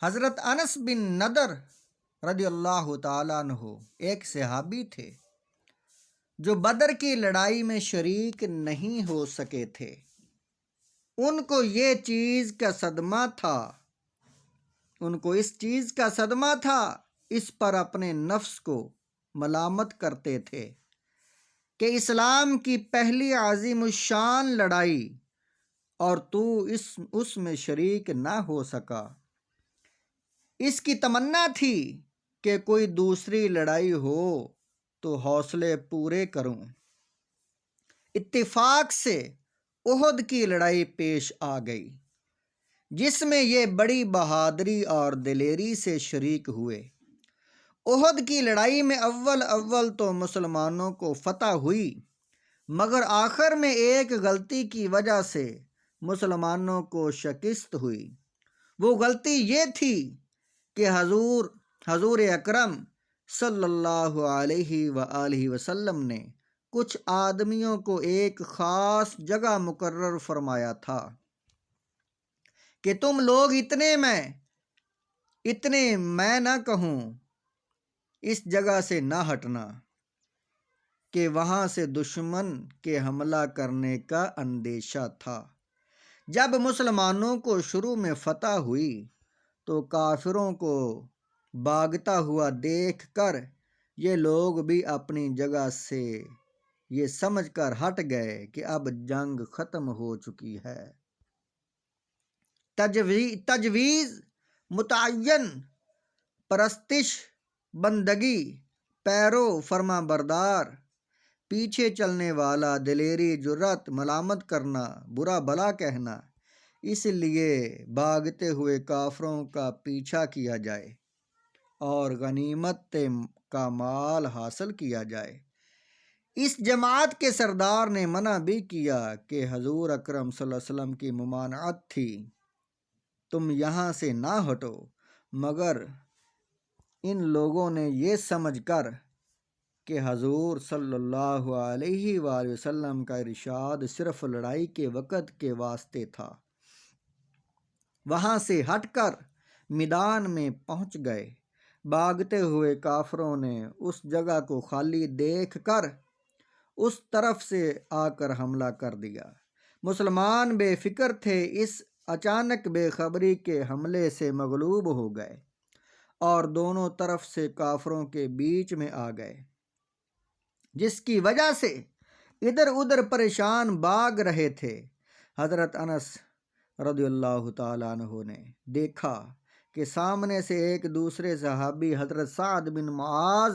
حضرت انس بن نضر رضی اللہ تعالیٰ عنہ ایک صحابی تھے جو بدر کی لڑائی میں شریک نہیں ہو سکے تھے۔ ان کو یہ چیز کا صدمہ تھا اس پر اپنے نفس کو ملامت کرتے تھے کہ اسلام کی پہلی عظیم الشان لڑائی اور تو اس میں شریک نہ ہو سکا۔ اس کی تمنا تھی کہ کوئی دوسری لڑائی ہو تو حوصلے پورے کروں۔ اتفاق سے احد کی لڑائی پیش آ گئی، جس میں یہ بڑی بہادری اور دلیری سے شریک ہوئے۔ احد کی لڑائی میں اول تو مسلمانوں کو فتح ہوئی، مگر آخر میں ایک غلطی کی وجہ سے مسلمانوں کو شکست ہوئی۔ وہ غلطی یہ تھی کہ حضور اکرم صلی اللہ علیہ وآلہ وسلم نے کچھ آدمیوں کو ایک خاص جگہ مقرر فرمایا تھا کہ تم لوگ اتنے میں نہ کہوں اس جگہ سے نہ ہٹنا، کہ وہاں سے دشمن کے حملہ کرنے کا اندیشہ تھا۔ جب مسلمانوں کو شروع میں فتح ہوئی تو کافروں کو بھاگتا ہوا دیکھ کر یہ لوگ بھی اپنی جگہ سے یہ سمجھ کر ہٹ گئے کہ اب جنگ ختم ہو چکی ہے۔ تجویز، متعین، پرستش، بندگی، پیرو فرما بردار، پیچھے چلنے والا، دلیری، جرأت، ملامت کرنا، برا بھلا کہنا، اس لیے بھاگتے ہوئے کافروں کا پیچھا کیا جائے اور غنیمت کا مال حاصل کیا جائے۔ اس جماعت کے سردار نے منع بھی کیا کہ حضور اکرم صلی اللہ علیہ وسلم کی ممانعت تھی، تم یہاں سے نہ ہٹو، مگر ان لوگوں نے یہ سمجھ کر کہ حضور صلی اللہ علیہ وآلہ وسلم کا ارشاد صرف لڑائی کے وقت کے واسطے تھا، وہاں سے ہٹ کر میدان میں پہنچ گئے۔ بھاگتے ہوئے کافروں نے اس جگہ کو خالی دیکھ کر اس طرف سے آ کر حملہ کر دیا۔ مسلمان بے فکر تھے، اس اچانک بے خبری کے حملے سے مغلوب ہو گئے اور دونوں طرف سے کافروں کے بیچ میں آ گئے، جس کی وجہ سے ادھر ادھر پریشان بھاگ رہے تھے۔ حضرت انس رضی اللہ تعالیٰ عنہ نے دیکھا کہ سامنے سے ایک دوسرے صحابی حضرت سعد بن معاذ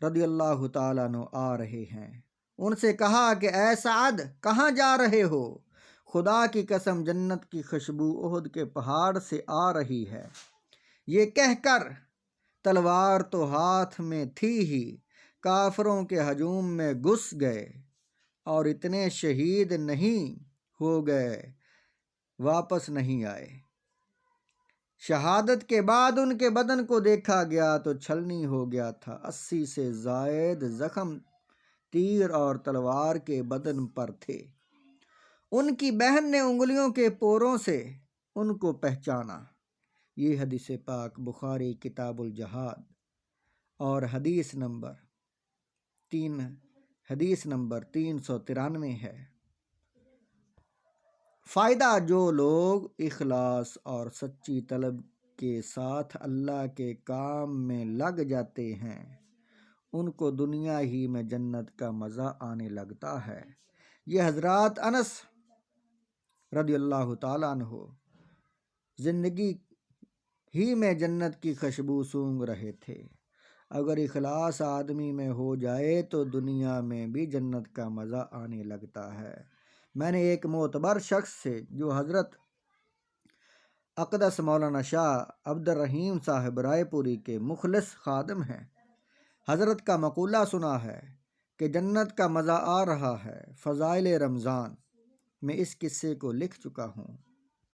رضی اللہ تعالیٰ عنہ آ رہے ہیں۔ ان سے کہا کہ اے سعد، کہاں جا رہے ہو؟ خدا کی قسم، جنت کی خوشبو احد کے پہاڑ سے آ رہی ہے۔ یہ کہہ کر تلوار تو ہاتھ میں تھی ہی، کافروں کے ہجوم میں گھس گئے اور اتنے شہید نہیں ہو گئے، واپس نہیں آئے۔ شہادت کے بعد ان کے بدن کو دیکھا گیا تو چھلنی ہو گیا تھا، 80 سے زائد زخم تیر اور تلوار کے بدن پر تھے۔ ان کی بہن نے انگلیوں کے پوروں سے ان کو پہچانا۔ یہ حدیث پاک بخاری کتاب الجہاد اور حدیث نمبر 393 ہے۔ فائدہ: جو لوگ اخلاص اور سچی طلب کے ساتھ اللہ کے کام میں لگ جاتے ہیں، ان کو دنیا ہی میں جنت کا مزہ آنے لگتا ہے۔ یہ حضرات انس رضی اللہ تعالیٰ عنہ زندگی ہی میں جنت کی خوشبو سونگھ رہے تھے۔ اگر اخلاص آدمی میں ہو جائے تو دنیا میں بھی جنت کا مزہ آنے لگتا ہے۔ میں نے ایک معتبر شخص سے، جو حضرت اقدس مولانا شاہ عبد الرحیم صاحب رائے پوری کے مخلص خادم ہیں، حضرت کا مقولہ سنا ہے کہ جنت کا مزہ آ رہا ہے۔ فضائل رمضان میں اس قصے کو لکھ چکا ہوں۔